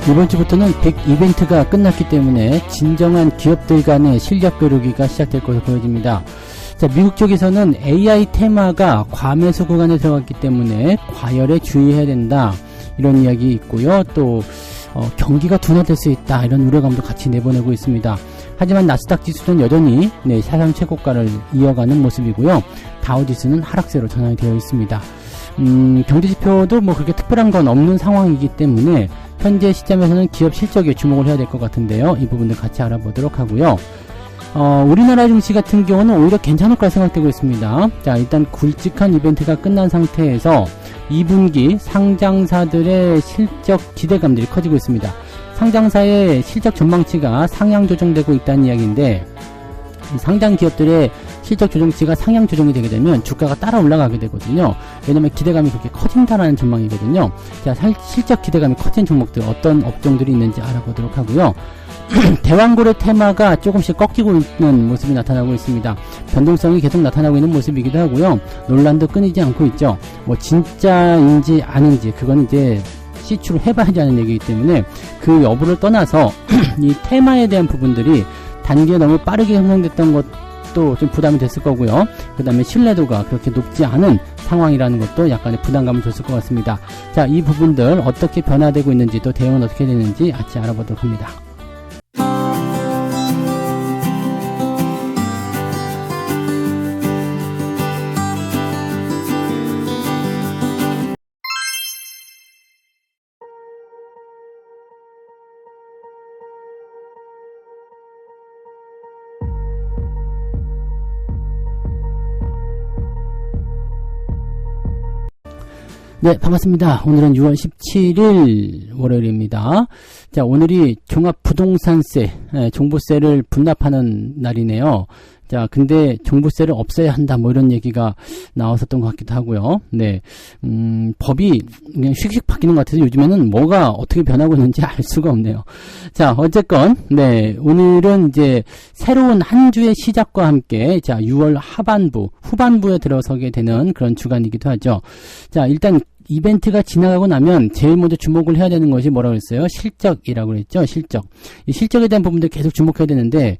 이번 주부터는 100 이벤트가 끝났기 때문에 진정한 기업들 간의 실력 겨루기가 시작될 것으로 보여집니다. 자, 미국 쪽에서는 AI 테마가 과매수 구간에 들어갔기 때문에 과열에 주의해야 된다, 이런 이야기 있고요. 또 경기가 둔화될 수 있다, 이런 우려감도 같이 내보내고 있습니다. 하지만 나스닥 지수는 여전히 사상 최고가를 이어가는 모습이고요. 다우지수는 하락세로 전환이 되어 있습니다. 경제지표도 뭐 그렇게 특별한 건 없는 상황이기 때문에 현재 시점에서는 기업 실적에 주목을 해야 될 것 같은데요. 이 부분들 같이 알아보도록 하고요. 우리나라 증시 같은 경우는 오히려 괜찮을 거라 생각되고 있습니다. 자, 일단 굵직한 이벤트가 끝난 상태에서 2분기 상장사들의 실적 기대감들이 커지고 있습니다. 상장사의 실적 전망치가 상향 조정되고 있다는 이야기인데, 상장 기업들의 실적 조정치가 상향 조정이 되게 되면 주가가 따라 올라가게 되거든요. 왜냐면 기대감이 그렇게 커진다라는 전망이거든요. 자, 실적 기대감이 커진 종목들, 어떤 업종들이 있는지 알아보도록 하고요. 대왕고래 테마가 조금씩 꺾이고 있는 모습이 나타나고 있습니다. 변동성이 계속 나타나고 있는 모습이기도 하고요. 논란도 끊이지 않고 있죠. 뭐 진짜인지 아닌지 그건 이제 시추를 해봐야지 하는 얘기이기 때문에 그 여부를 떠나서 이 테마에 대한 부분들이 단기에 너무 빠르게 형성됐던 것도 좀 부담이 됐을 거고요. 그 다음에 신뢰도가 그렇게 높지 않은 상황이라는 것도 약간의 부담감을 줬을 것 같습니다. 자, 이 부분들 어떻게 변화되고 있는지, 또 대응은 어떻게 되는지 같이 알아보도록 합니다. 네, 반갑습니다. 오늘은 6월 17일 월요일입니다. 자, 오늘이 종합부동산세, 종부세를 분납하는 날이네요. 자, 근데 종부세를 없애야 한다, 뭐 이런 얘기가 나왔었던 것 같기도 하고요. 네, 법이 그냥 휙휙 바뀌는 것 같아서 요즘에는 뭐가 어떻게 변하고 있는지 알 수가 없네요. 자, 어쨌건, 네, 오늘은 이제 새로운 한 주의 시작과 함께, 자, 6월 후반부에 들어서게 되는 그런 주간이기도 하죠. 자, 일단, 이벤트가 지나가고 나면 제일 먼저 주목을 해야 되는 것이 뭐라고 그랬어요? 실적이라고 그랬죠? 실적. 이 실적에 대한 부분들 계속 주목해야 되는데,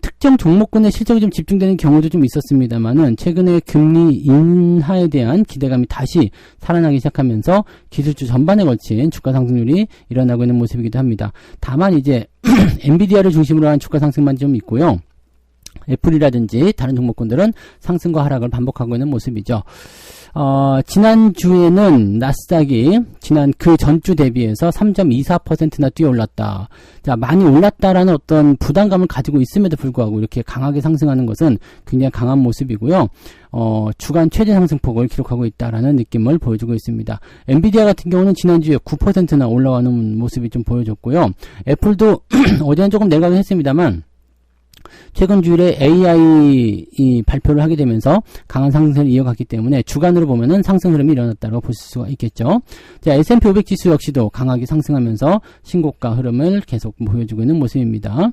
특정 종목군의 실적이 좀 집중되는 경우도 좀 있었습니다만은, 최근에 금리 인하에 대한 기대감이 다시 살아나기 시작하면서 기술주 전반에 걸친 주가 상승률이 일어나고 있는 모습이기도 합니다. 다만 이제, 엔비디아를 중심으로 한 주가 상승만 좀 있고요. 애플이라든지 다른 종목군들은 상승과 하락을 반복하고 있는 모습이죠. 지난주에는 나스닥이 지난 그 전주 대비해서 3.24%나 뛰어 올랐다. 자, 많이 올랐다라는 어떤 부담감을 가지고 있음에도 불구하고 이렇게 강하게 상승하는 것은 굉장히 강한 모습이고요. 주간 최대 상승폭을 기록하고 있다라는 느낌을 보여주고 있습니다. 엔비디아 같은 경우는 지난주에 9%나 올라가는 모습이 좀 보여줬고요. 애플도 어제는 조금 내려가긴 했습니다만, 최근 주일에 AI 발표를 하게 되면서 강한 상승세를 이어갔기 때문에 주간으로 보면은 상승 흐름이 일어났다고 보실 수가 있겠죠. 자, S&P 500 지수 역시도 강하게 상승하면서 신고가 흐름을 계속 보여주고 있는 모습입니다.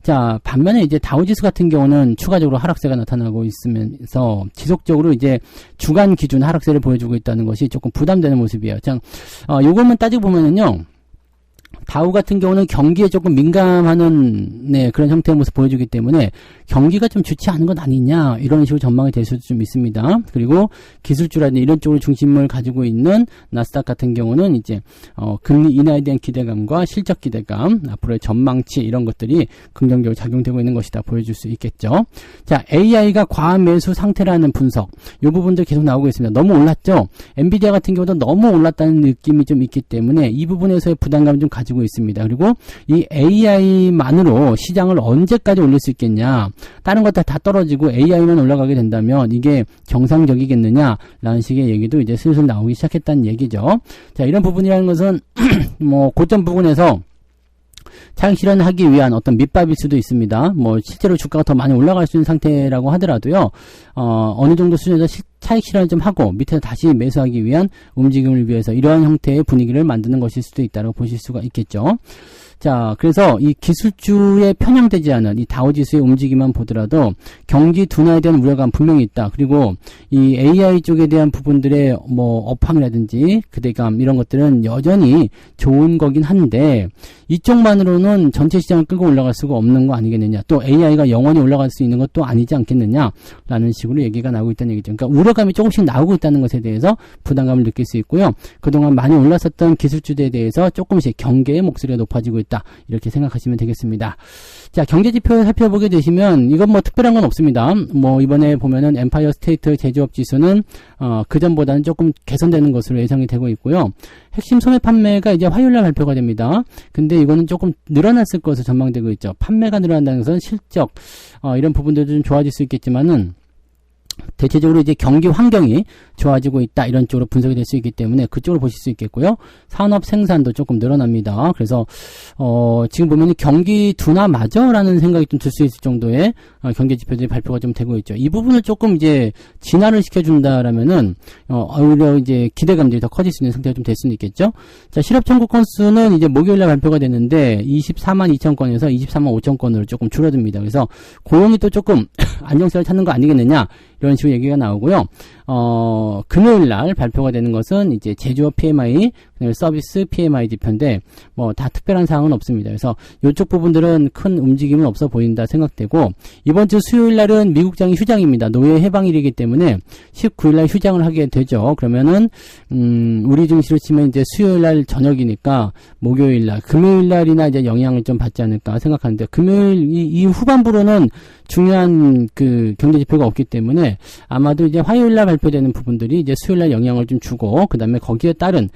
자, 반면에 이제 다우지수 같은 경우는 추가적으로 하락세가 나타나고 있으면서 지속적으로 이제 주간 기준 하락세를 보여주고 있다는 것이 조금 부담되는 모습이에요. 자, 요것만 따지고 보면은요, 다우 같은 경우는 경기에 조금 민감하는 그런 형태의 모습 보여주기 때문에 경기가 좀 좋지 않은 것 아니냐, 이런 식으로 전망이 될 수도 좀 있습니다. 그리고 기술주라든지 이런 쪽으로 중심을 가지고 있는 나스닥 같은 경우는 이제 금리 인하에 대한 기대감과 실적 기대감, 앞으로의 전망치, 이런 것들이 긍정적으로 작용되고 있는 것이다 보여줄 수 있겠죠. 자, AI가 과매수 상태라는 분석, 이 부분들 계속 나오고 있습니다. 너무 올랐죠. 엔비디아 같은 경우도 너무 올랐다는 느낌이 좀 있기 때문에 이 부분에서의 부담감을 좀 가지고 있습니다. 그리고 이 AI만으로 시장을 언제까지 올릴 수 있겠냐, 다른 것들 다 떨어지고 AI만 올라가게 된다면 이게 정상적이겠느냐라는 식의 얘기도 이제 슬슬 나오기 시작했다는 얘기죠. 자, 이런 부분이라는 것은 뭐 고점 부분에서 차익 실현하기 위한 어떤 밑밥일 수도 있습니다. 뭐 실제로 주가가 더 많이 올라갈 수 있는 상태라고 하더라도요, 어느 정도 수준에서 차익 실현을 좀 하고 밑에서 다시 매수하기 위한 움직임을 위해서 이러한 형태의 분위기를 만드는 것일 수도 있다고 보실 수가 있겠죠. 자, 그래서 이 기술주에 편향되지 않은 이 다우지수의 움직임만 보더라도 경기 둔화에 대한 우려감 분명히 있다. 그리고 이 AI 쪽에 대한 부분들의 뭐 업황이라든지 기대감 이런 것들은 여전히 좋은 거긴 한데 이쪽만으로는 전체 시장을 끌고 올라갈 수가 없는 거 아니겠느냐. 또 AI가 영원히 올라갈 수 있는 것도 아니지 않겠느냐라는 식으로 얘기가 나오고 있다는 얘기죠. 그러니까 우려감이 조금씩 나오고 있다는 것에 대해서 부담감을 느낄 수 있고요. 그동안 많이 올랐었던 기술주들에 대해서 조금씩 경계의 목소리가 높아지고 있다. 이렇게 생각하시면 되겠습니다. 자, 경제지표 살펴보게 되시면 이건 뭐 특별한 건 없습니다. 뭐 이번에 보면은 엠파이어 스테이트 제조업 지수는 그전보다는 조금 개선되는 것으로 예상이 되고 있고요. 핵심 소매 판매가 이제 화요일날 발표가 됩니다. 근데 이거는 조금 늘어났을 것으로 전망되고 있죠. 판매가 늘어난다는 것은 실적 이런 부분들도 좀 좋아질 수 있겠지만은 대체적으로 이제 경기 환경이 좋아지고 있다 이런 쪽으로 분석이 될 수 있기 때문에 그쪽으로 보실 수 있겠고요. 산업 생산도 조금 늘어납니다. 그래서 지금 보면 경기 둔화마저라는 생각이 좀 들 수 있을 정도의 경제 지표들이 발표가 좀 되고 있죠. 이 부분을 조금 이제 진화를 시켜준다라면은 오히려 이제 기대감들이 더 커질 수 있는 상태가 좀 될 수는 있겠죠. 자, 실업 청구 건수는 이제 목요일날 발표가 됐는데 24만 2천 건에서 24만 5천 건으로 조금 줄어듭니다. 그래서 고용이 또 조금 안정성을 찾는 거 아니겠느냐 이런 식으로 얘기가 나오고요. 금요일 날 발표가 되는 것은 이제 제조업 PMI, 서비스 PMI 지표인데 뭐 다 특별한 사항은 없습니다. 그래서 이쪽 부분들은 큰 움직임은 없어 보인다 생각되고 이번 주 수요일 날은 미국장이 휴장입니다. 노예 해방일이기 때문에 19일 날 휴장을 하게 되죠. 그러면은 우리 증시로 치면 이제 수요일 날 저녁이니까 목요일 날, 금요일 날이나 이제 영향을 좀 받지 않을까 생각하는데 금요일 이 후반부로는 중요한 그 경제 지표가 없기 때문에 아마도 이제 화요일 날 발표되는 부분들이 이제 수요일 날 영향을 좀 주고 그다음에 거기에 따른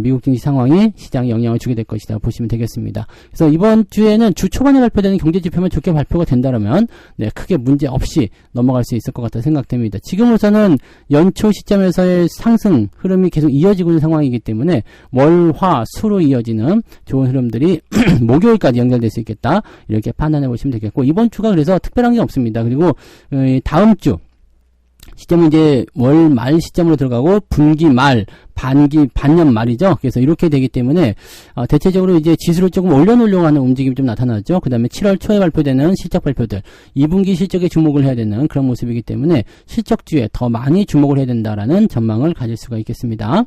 미국 증시 상황이 시장에 영향을 주게 될 것이다 보시면 되겠습니다. 그래서 이번 주에는 주 초반에 발표되는 경제 지표만 좋게 발표가 된다면 네, 크게 문제 없이 넘어갈 수 있을 것 같다 생각됩니다. 지금으로서는 연초 시점에서의 상승 흐름이 계속 이어지고 있는 상황이기 때문에 월, 화, 수로 이어지는 좋은 흐름들이 목요일까지 연결될 수 있겠다 이렇게 판단해 보시면 되겠고 이번 주가 그래서 특별한 게 없습니다. 그리고 다음 주 시점은 이제 월 말 시점으로 들어가고 분기 말, 반기, 반년 말이죠. 그래서 이렇게 되기 때문에 대체적으로 이제 지수를 조금 올려놓으려고 하는 움직임이 좀 나타나죠. 그 다음에 7월 초에 발표되는 실적 발표들, 2분기 실적에 주목을 해야 되는 그런 모습이기 때문에 실적주에 더 많이 주목을 해야 된다라는 전망을 가질 수가 있겠습니다.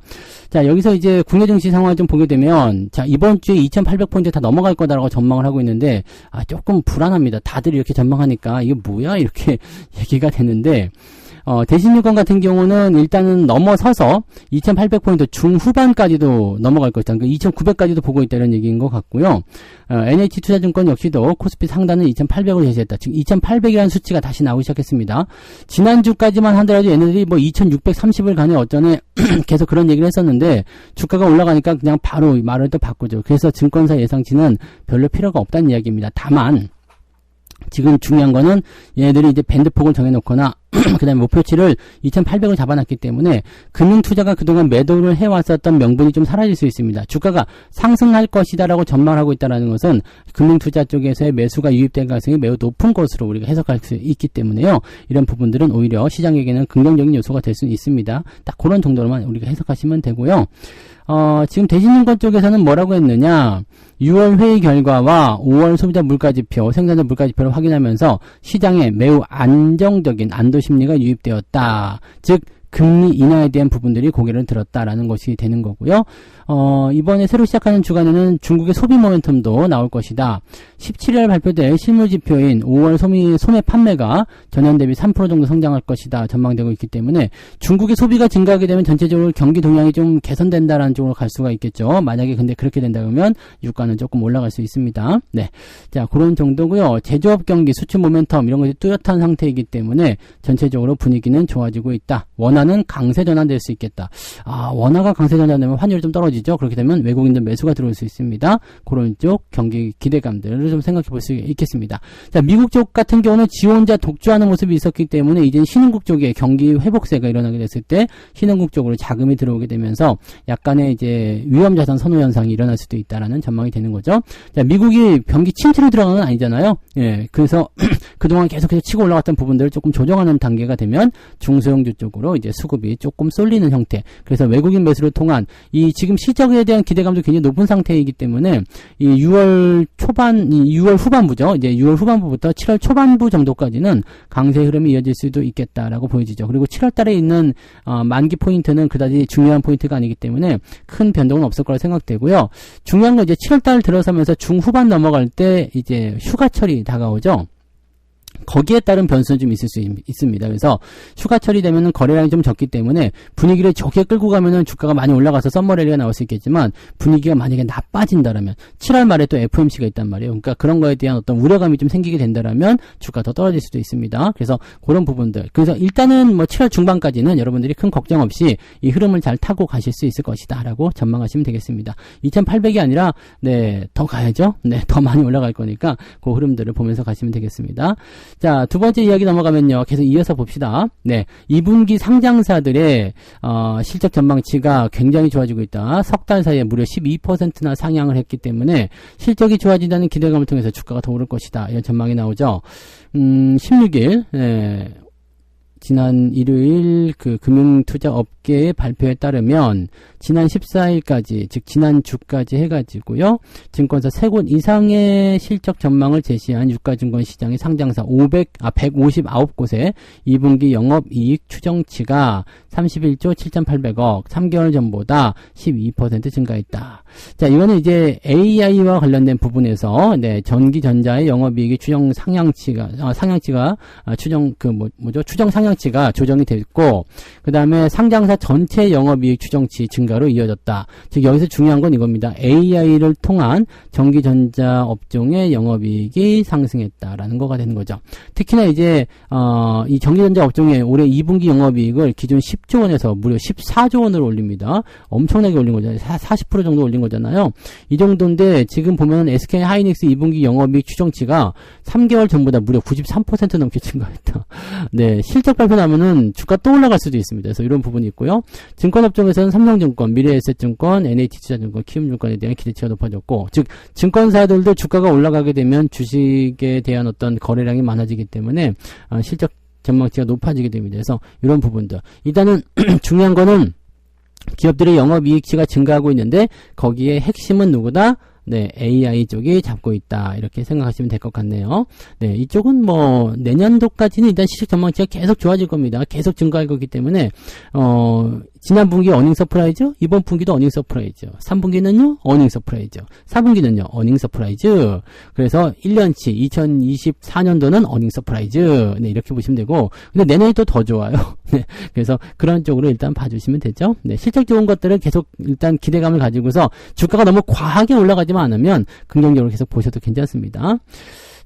자, 여기서 이제 국내 증시 상황을 좀 보게 되면 자, 이번 주에 2,800포인트 다 넘어갈 거다라고 전망을 하고 있는데 조금 불안합니다. 다들 이렇게 전망하니까 이게 뭐야? 이렇게 얘기가 되는데 대신유권 같은 경우는 일단은 넘어서서 2,800포인트 중후반까지도 넘어갈 것이다. 그러니까 2,900까지도 보고 있다는 얘기인 것 같고요. NH투자증권 역시도 코스피 상단은 2,800으로 제시했다. 지금 2,800이라는 수치가 다시 나오기 시작했습니다. 지난주까지만 하더라도 얘네들이 뭐 2,630을 간에 어쩌네 계속 그런 얘기를 했었는데 주가가 올라가니까 그냥 바로 말을 또 바꾸죠. 그래서 증권사 예상치는 별로 필요가 없다는 이야기입니다. 다만 지금 중요한 거는 얘네들이 이제 밴드폭을 정해놓거나 그 다음에 목표치를 2,800을 잡아놨기 때문에 금융투자가 그동안 매도를 해왔었던 명분이 좀 사라질 수 있습니다. 주가가 상승할 것이다라고 전망하고 있다는 것은 금융투자 쪽에서의 매수가 유입될 가능성이 매우 높은 것으로 우리가 해석할 수 있기 때문에요. 이런 부분들은 오히려 시장에게는 긍정적인 요소가 될 수 있습니다. 딱 그런 정도로만 우리가 해석하시면 되고요. 지금 대신증권 쪽에서는 뭐라고 했느냐 6월 회의 결과와 5월 소비자 물가지표, 생산자 물가지표를 확인하면서 시장에 매우 안정적인 안도 심리가 유입되었다. 즉 금리 인하에 대한 부분들이 고개를 들었다라는 것이 되는 거고요. 이번에 새로 시작하는 주간에는 중국의 소비 모멘텀도 나올 것이다. 17일 발표될 실물지표인 5월 소매 판매가 전년 대비 3% 정도 성장할 것이다 전망되고 있기 때문에 중국의 소비가 증가하게 되면 전체적으로 경기 동향이 좀 개선된다라는 쪽으로 갈 수가 있겠죠. 만약에 근데 그렇게 된다 그러면 유가는 조금 올라갈 수 있습니다. 네, 자 그런 정도고요. 제조업 경기, 수출 모멘텀 이런 것이 뚜렷한 상태이기 때문에 전체적으로 분위기는 좋아지고 있다. 원화는 강세 전환될 수 있겠다. 원화가 강세 전환되면 환율이 좀 떨어지죠. 그렇게 되면 외국인들 매수가 들어올 수 있습니다. 그런 쪽 경기 기대감들을 좀 생각해 볼 수 있겠습니다. 자, 미국 쪽 같은 경우는 지 혼자 독주하는 모습이 있었기 때문에 이제 신흥국 쪽에 경기 회복세가 일어나게 됐을 때 신흥국 쪽으로 자금이 들어오게 되면서 약간의 이제 위험자산 선호 현상이 일어날 수도 있다라는 전망이 되는 거죠. 자, 미국이 경기 침체로 들어가는 건 아니잖아요. 예, 그래서 그동안 계속해서 치고 올라갔던 부분들을 조금 조정하는 단계가 되면 중소형주 쪽으로 이제 이제 수급이 조금 쏠리는 형태. 그래서 외국인 매수를 통한 이 지금 실적에 대한 기대감도 굉장히 높은 상태이기 때문에 이 6월 후반부죠. 이제 6월 후반부부터 7월 초반부 정도까지는 강세 흐름이 이어질 수도 있겠다라고 보여지죠. 그리고 7월 달에 있는 만기 포인트는 그다지 중요한 포인트가 아니기 때문에 큰 변동은 없을 거라 생각되고요. 중요한 건 이제 7월 달 들어서면서 중후반 넘어갈 때 이제 휴가철이 다가오죠. 거기에 따른 변수는 좀 있을 수 있습니다. 그래서 휴가철이 되면은 거래량이 좀 적기 때문에 분위기를 좋게 끌고 가면은 주가가 많이 올라가서 썸머랠리가 나올 수 있겠지만 분위기가 만약에 나빠진다라면 7월 말에 또 FOMC가 있단 말이에요. 그러니까 그런 거에 대한 어떤 우려감이 좀 생기게 된다라면 주가 더 떨어질 수도 있습니다. 그래서 그런 부분들. 그래서 일단은 뭐 7월 중반까지는 여러분들이 큰 걱정 없이 이 흐름을 잘 타고 가실 수 있을 것이다라고 전망하시면 되겠습니다. 2,800이 아니라 더 가야죠. 더 많이 올라갈 거니까 그 흐름들을 보면서 가시면 되겠습니다. 자, 두 번째 이야기 넘어가면요. 계속 이어서 봅시다. 2분기 상장사들의 실적 전망치가 굉장히 좋아지고 있다. 석 달 사이에 무려 12%나 상향을 했기 때문에 실적이 좋아진다는 기대감을 통해서 주가가 더 오를 것이다. 이런 전망이 나오죠. 16일 지난 일요일 그 금융투자업계의 발표에 따르면 지난 14일까지 즉 지난주까지 해가지고요. 증권사 3곳 이상의 실적 전망을 제시한 유가증권 시장의 상장사 159곳의 2분기 영업이익 추정치가 31조 7,800억 3개월 전보다 12% 증가했다. 자, 이거는 이제 AI와 관련된 부분에서 전기전자의 영업이익의 추정 상향치가 추정 상향치가 조정이 됐고, 그 다음에 상장사 전체 영업이익 추정치 증가로 이어졌다. 즉 여기서 중요한 건 이겁니다. AI를 통한 전기전자 업종의 영업이익이 상승했다라는 거가 되는 거죠. 특히나 이제 이 전기전자 업종의 올해 2분기 영업이익을 기존 10조 원에서 무려 14조 원으로 올립니다. 엄청나게 올린 거잖아요. 40% 정도 올린 거잖아요. 이 정도인데 지금 보면 SK 하이닉스 2분기 영업이익 추정치가 3개월 전보다 무려 93% 넘게 증가했다. 실적 발표 나면은 주가 또 올라갈 수도 있습니다. 그래서 이런 부분이 있고요. 증권업종에서는 삼성증권, 미래에셋증권, NH투자증권, 키움증권에 대한 기대치가 높아졌고, 즉 증권사들도 주가가 올라가게 되면 주식에 대한 어떤 거래량이 많아지기 때문에 실적 전망치가 높아지게 됩니다. 그래서 이런 부분들. 일단은 중요한 거는 기업들의 영업이익치가 증가하고 있는데 거기에 핵심은 누구다? AI 쪽이 잡고 있다. 이렇게 생각하시면 될 것 같네요. 이쪽은 뭐 내년도까지는 일단 시장 전망치가 계속 좋아질 겁니다. 계속 증가할 거기 때문에 지난 분기 어닝 서프라이즈, 이번 분기도 어닝 서프라이즈, 3분기는요 어닝 서프라이즈, 4분기는요 어닝 서프라이즈. 그래서 1년치 2024년도는 어닝 서프라이즈. 이렇게 보시면 되고, 근데 내년이 또 더 좋아요. 그래서 그런 쪽으로 일단 봐주시면 되죠. 실적 좋은 것들을 계속 일단 기대감을 가지고서 주가가 너무 과하게 올라가지만 않으면 긍정적으로 계속 보셔도 괜찮습니다.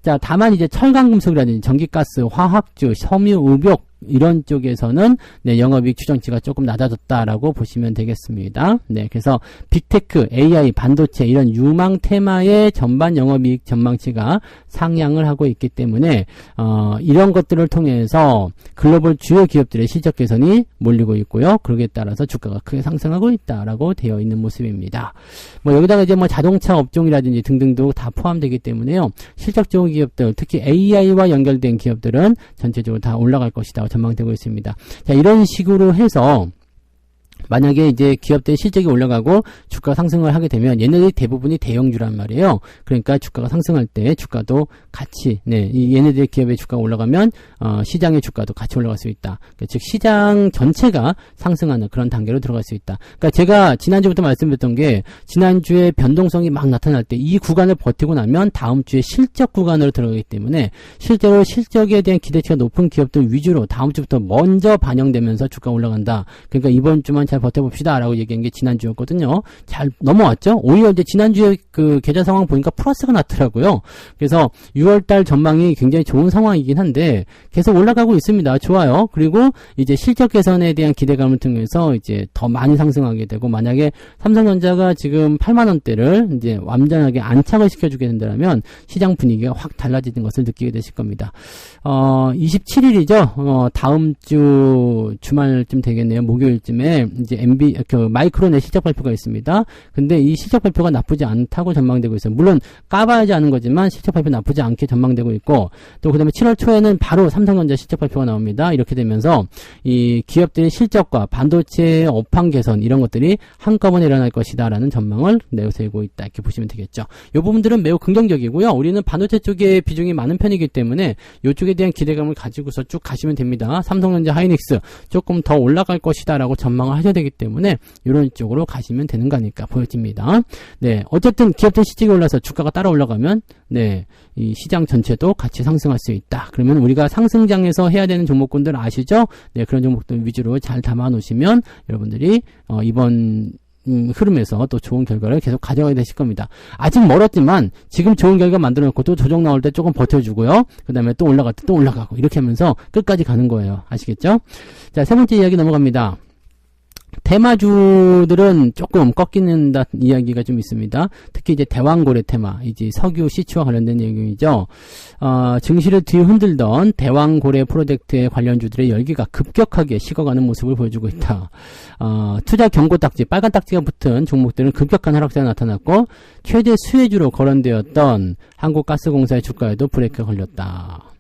자, 다만 이제 철강금속이라든지 전기가스, 화학주, 섬유, 의복 이런 쪽에서는 영업이익 추정치가 조금 낮아졌다라고 보시면 되겠습니다. 그래서 빅테크, AI, 반도체 이런 유망 테마의 전반 영업이익 전망치가 상향을 하고 있기 때문에 이런 것들을 통해서 글로벌 주요 기업들의 실적 개선이 몰리고 있고요. 그러기에 따라서 주가가 크게 상승하고 있다라고 되어 있는 모습입니다. 여기다가 이제 자동차 업종이라든지 등등도 다 포함되기 때문에요. 실적 좋은 기업들, 특히 AI와 연결된 기업들은 전체적으로 다 올라갈 것이다 전망되고 있습니다. 자, 이런 식으로 해서 만약에 이제 기업들의 실적이 올라가고 주가 상승을 하게 되면 얘네들이 대부분이 대형주란 말이에요. 그러니까 주가가 상승할 때 주가도 같이 이 얘네들의 기업의 주가가 올라가면 시장의 주가도 같이 올라갈 수 있다. 그러니까 즉 시장 전체가 상승하는 그런 단계로 들어갈 수 있다. 그러니까 제가 지난주부터 말씀드렸던 게 지난주에 변동성이 막 나타날 때 이 구간을 버티고 나면 다음 주에 실적 구간으로 들어가기 때문에 실제로 실적에 대한 기대치가 높은 기업들 위주로 다음 주부터 먼저 반영되면서 주가 올라간다. 그러니까 이번 주만 잘 버텨봅시다 라고 얘기한 게 지난주였거든요. 잘 넘어왔죠. 오히려 이제 지난주에 그 계좌 상황 보니까 플러스가 났더라고요. 그래서 6월달 전망이 굉장히 좋은 상황이긴 한데 계속 올라가고 있습니다. 좋아요. 그리고 이제 실적 개선에 대한 기대감을 통해서 이제 더 많이 상승하게 되고, 만약에 삼성전자가 지금 8만원대를 이제 완전하게 안착을 시켜주게 된다면 시장 분위기가 확 달라지는 것을 느끼게 되실 겁니다. 27일이죠. 다음 주 주말쯤 되겠네요. 목요일쯤에 이제 마이크론의 실적 발표가 있습니다. 근데 이 실적 발표가 나쁘지 않다고 전망되고 있어요. 물론 까봐야지 아는 거지만 실적 발표 나쁘지 않게 전망되고 있고, 또 그다음에 7월 초에는 바로 삼성전자 실적 발표가 나옵니다. 이렇게 되면서 이 기업들의 실적과 반도체 업황 개선 이런 것들이 한꺼번에 일어날 것이다라는 전망을 내세우고 있다, 이렇게 보시면 되겠죠. 이 부분들은 매우 긍정적이고요. 우리는 반도체 쪽에 비중이 많은 편이기 때문에 이쪽에 대한 기대감을 가지고서 쭉 가시면 됩니다. 삼성전자, 하이닉스 조금 더 올라갈 것이다 라고 전망을 하셔야 되기 때문에 이런 쪽으로 가시면 되는 거니까 보여집니다. 네, 어쨌든 기업들 실적이 올라서 주가가 따라 올라가면 네, 이 시장 전체도 같이 상승할 수 있다. 그러면 우리가 상승장에서 해야 되는 종목군들 아시죠? 네, 그런 종목들 위주로 잘 담아 놓으시면 여러분들이 이번 흐름에서 또 좋은 결과를 계속 가져가게 되실 겁니다. 아직 멀었지만 지금 좋은 결과 만들어 놓고 또 조정 나올 때 조금 버텨주고요. 그 다음에 또 올라갈 때 또 올라가고 이렇게 하면서 끝까지 가는 거예요. 아시겠죠? 자, 세 번째 이야기 넘어갑니다. 테마주들은 조금 꺾이는 이야기가 좀 있습니다. 특히 이제 대왕고래 테마, 이제 석유 시추와 관련된 얘기죠. 증시를 뒤흔들던 대왕고래 프로젝트의 관련주들의 열기가 급격하게 식어가는 모습을 보여주고 있다. 투자 경고 딱지, 빨간 딱지가 붙은 종목들은 급격한 하락세가 나타났고, 최대 수혜주로 거론되었던 한국가스공사의 주가에도 브레이크가 걸렸다.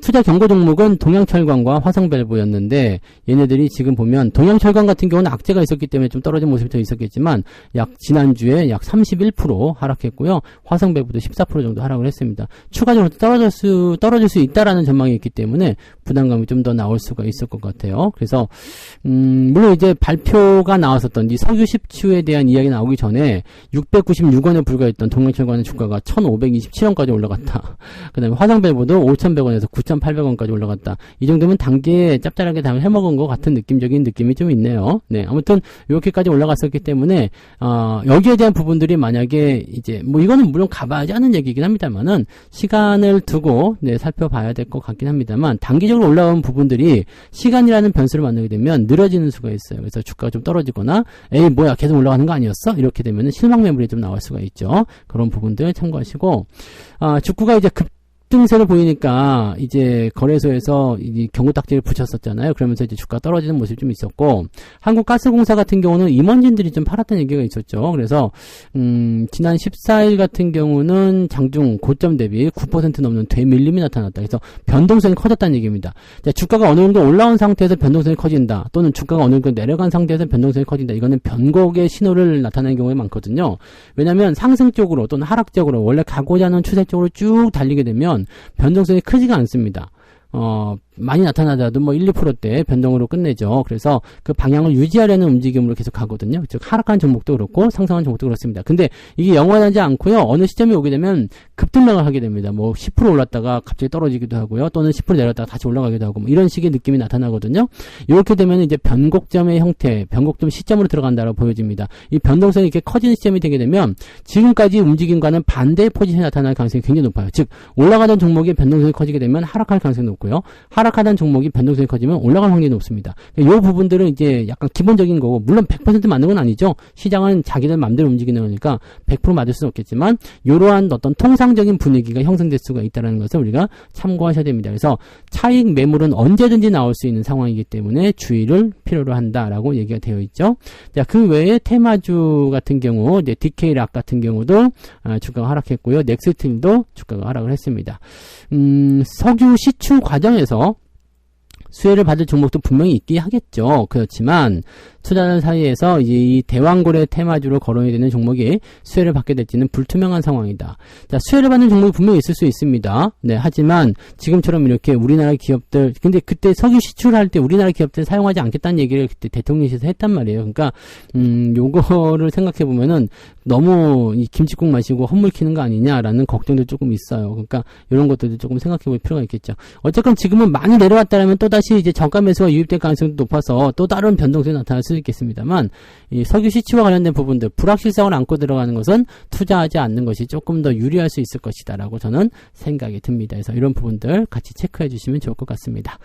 투자 경고 종목은 동양철강과 화성밸브였는데, 얘네들이 지금 보면 동양철강 같은 경우는 악재가 있었기 때문에 좀 떨어진 모습이 더 있었겠지만 지난주에 약 31% 하락했고요. 화성밸브도 14% 정도 하락을 했습니다. 추가적으로 떨어질 수 있다라는 전망이 있기 때문에 부담감이 좀 더 나올 수가 있을 것 같아요. 그래서 물론 이제 발표가 나왔었던 이 석유 시추에 대한 이야기 나오기 전에 696원에 불과했던 동양철강의 주가가 1527원까지 올라갔다. 그 다음에 화성밸브도 5,100원에서 9,800원까지 올라갔다. 이 정도면 단계에 짭짤하게 다 해먹은 것 같은 느낌적인 느낌이 좀 있네요. 네, 아무튼 이렇게까지 올라갔었기 때문에 여기에 대한 부분들이 만약에 이제 뭐 이거는 물론 가봐야지 하는 얘기긴 합니다만은 시간을 두고 네, 살펴봐야 될 것 같긴 합니다만, 단기적으로 올라온 부분들이 시간이라는 변수를 만나게 되면 늘어지는 수가 있어요. 그래서 주가가 좀 떨어지거나 에이 뭐야 계속 올라가는 거 아니었어? 이렇게 되면 실망 매물이 좀 나올 수가 있죠. 그런 부분들 참고하시고, 주가가 이제 급등세를 보이니까 이제 거래소에서 이 경고딱지를 붙였었잖아요. 그러면서 이제 주가 떨어지는 모습이 좀 있었고, 한국가스공사 같은 경우는 임원진들이 좀 팔았다는 얘기가 있었죠. 그래서 지난 14일 같은 경우는 장중 고점 대비 9% 넘는 되밀림이 나타났다. 그래서 변동성이 커졌다는 얘기입니다. 자, 주가가 어느 정도 올라온 상태에서 변동성이 커진다, 또는 주가가 어느 정도 내려간 상태에서 변동성이 커진다, 이거는 변곡의 신호를 나타내는 경우가 많거든요. 왜냐하면 상승 쪽으로 또는 하락 쪽으로 원래 가고자 하는 추세 쪽으로 쭉 달리게 되면 변동성이 크지가 않습니다. 많이 나타나더라도 뭐 1, 2%대 변동으로 끝내죠. 그래서 그 방향을 유지하려는 움직임으로 계속 가거든요. 즉 하락한 종목도 그렇고 상승한 종목도 그렇습니다. 근데 이게 영원하지 않고요. 어느 시점에 오게 되면 급등락을 하게 됩니다. 뭐 10% 올랐다가 갑자기 떨어지기도 하고요. 또는 10% 내렸다가 다시 올라가기도 하고 뭐 이런 식의 느낌이 나타나거든요. 이렇게 되면 이제 변곡점의 형태, 변곡점 시점으로 들어간다고 보여집니다. 이 변동성이 이렇게 커지는 시점이 되게 되면 지금까지 움직임과는 반대의 포지션이 나타날 가능성이 굉장히 높아요. 즉 올라가던 종목의 변동성이 커지게 되면 하락할 가능성이 높고요. 하락하던 종목이 변동성이 커지면 올라갈 확률이 높습니다. 이 부분들은 이제 약간 기본적인 거고, 물론 100% 맞는 건 아니죠. 시장은 자기들 마음대로 움직이는 거니까 100% 맞을 수는 없겠지만 이러한 어떤 통상적인 분위기가 형성될 수가 있다는 것을 우리가 참고하셔야 됩니다. 그래서 차익 매물은 언제든지 나올 수 있는 상황이기 때문에 주의를 필요로 한다라고 얘기가 되어 있죠. 자, 그 외에 테마주 같은 경우 이제 DK락 같은 경우도 주가가 하락했고요. 넥스틸도 주가가 하락을 했습니다. 석유 시추 과정에서 수혜를 받을 종목도 분명히 있긴 하겠죠. 그렇지만 투자자들 사이에서 이제 이 대왕고래 테마주로 거론이 되는 종목이 수혜를 받게 될지는 불투명한 상황이다. 자, 수혜를 받는 종목이 분명히 있을 수 있습니다. 네, 하지만 지금처럼 이렇게 우리나라 기업들, 근데 그때 석유 시출할 때 우리나라 기업들 사용하지 않겠다는 얘기를 그때 대통령실에서 했단 말이에요. 그러니까 요거를 생각해 보면은 너무 이 김칫국 마시고 헛물 키는 거 아니냐라는 걱정도 조금 있어요. 그러니까 이런 것들도 조금 생각해 볼 필요가 있겠죠. 어쨌건 지금은 많이 내려왔다면 또다시 이제 저가 매수가 유입될 가능성도 높아서 또 다른 변동성이 나타날 수 있겠습니다만, 이 석유 시추와 관련된 부분들, 불확실성을 안고 들어가는 것은 투자하지 않는 것이 조금 더 유리할 수 있을 것이다라고 저는 생각이 듭니다. 그래서 이런 부분들 같이 체크해 주시면 좋을 것 같습니다.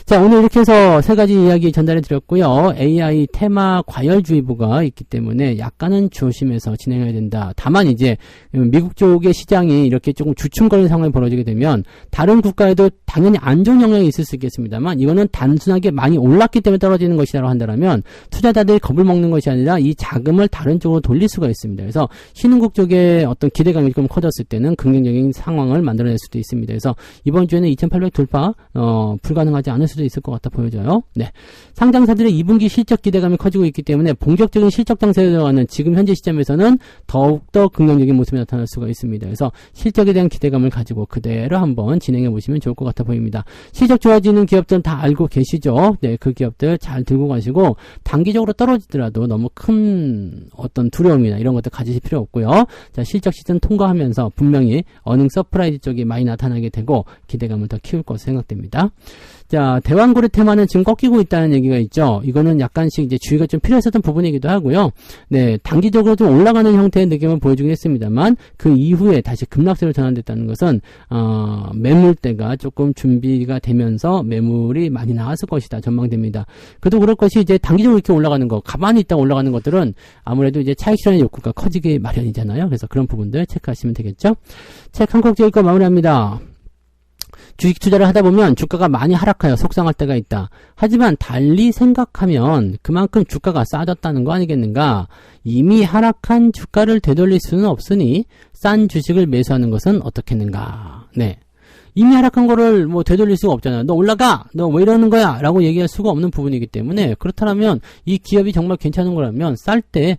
자, 오늘 이렇게 해서 세 가지 이야기 전달해 드렸고요. AI 테마 과열주의보가 있기 때문에 약간은 조심해서 진행해야 된다. 다만 이제 미국 쪽의 시장이 이렇게 조금 주춤거리는 상황이 벌어지게 되면 다른 국가에도 당연히 안 좋은 영향이 있을 수 있겠습니다만 있습니다만 이거는 단순하게 많이 올랐기 때문에 떨어지는 것이라고 한다면 투자자들이 겁을 먹는 것이 아니라 이 자금을 다른 쪽으로 돌릴 수가 있습니다. 그래서 신흥국 쪽에 어떤 기대감이 좀 커졌을 때는 긍정적인 상황을 만들어낼 수도 있습니다. 그래서 이번 주에는 2800 돌파 불가능하지 않을 수도 있을 것 같아 보여져요. 네, 상장사들의 2분기 실적 기대감이 커지고 있기 때문에 본격적인 실적 장세에 들어가는 지금 현재 시점에서는 더욱더 긍정적인 모습이 나타날 수가 있습니다. 그래서 실적에 대한 기대감을 가지고 그대로 한번 진행해 보시면 좋을 것 같아 보입니다. 실적 좋아지는 기업들은 다 알고 계시죠? 네, 그 기업들 잘 들고 가시고 단기적으로 떨어지더라도 너무 큰 어떤 두려움이나 이런 것들 가지실 필요 없고요. 자, 실적 시즌 통과하면서 분명히 어닝 서프라이즈 쪽이 많이 나타나게 되고 기대감을 더 키울 것으로 생각됩니다. 자, 대왕고래 테마는 지금 꺾이고 있다는 얘기가 있죠. 이거는 약간씩 이제 주의가 좀 필요했었던 부분이기도 하고요. 네, 단기적으로 좀 올라가는 형태의 느낌을 보여주긴 했습니다만 그 이후에 다시 급락세로 전환됐다는 것은 매물대가 조금 준비가 되면서 매물이 많이 나왔을 것이다 전망됩니다. 그래도 그럴 것이 이제 단기적으로 이렇게 올라가는 거, 가만히 있다가 올라가는 것들은 아무래도 이제 차익 실현의 욕구가 커지기 마련이잖아요. 그래서 그런 부분들 체크하시면 되겠죠. 책 한 곡 읽고 마무리합니다. 주식 투자를 하다 보면 주가가 많이 하락하여 속상할 때가 있다. 하지만 달리 생각하면 그만큼 주가가 싸졌다는 거 아니겠는가? 이미 하락한 주가를 되돌릴 수는 없으니 싼 주식을 매수하는 것은 어떻겠는가? 네. 이미 하락한 거를 뭐 되돌릴 수가 없잖아요. 너 올라가! 너 뭐 이러는 거야! 라고 얘기할 수가 없는 부분이기 때문에 그렇다면 이 기업이 정말 괜찮은 거라면 쌀 때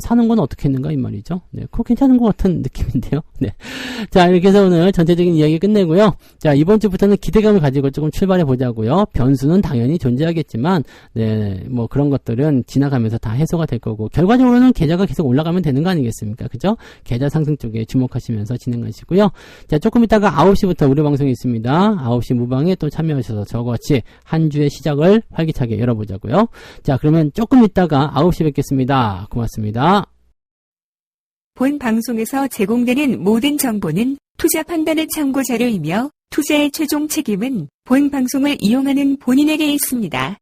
사는 건 어떻게 했는가 이 말이죠. 네, 그거 괜찮은 것 같은 느낌인데요. 네, 자 이렇게 해서 오늘 전체적인 이야기 끝내고요. 자 이번 주부터는 기대감을 가지고 조금 출발해 보자고요. 변수는 당연히 존재하겠지만, 네, 뭐 그런 것들은 지나가면서 다 해소가 될 거고 결과적으로는 계좌가 계속 올라가면 되는 거 아니겠습니까? 그죠? 계좌 상승 쪽에 주목하시면서 진행하시고요. 자 조금 이따가 9시부터 우리 방송이 있습니다. 9시 무방에 또 참여하셔서 저와 같이 한 주의 시작을 활기차게 열어보자고요. 자 그러면 조금 이따가 9시 뵙겠습니다. 고맙습니다. 본 방송에서 제공되는 모든 정보는 투자 판단의 참고 자료이며 투자의 최종 책임은 본 방송을 이용하는 본인에게 있습니다.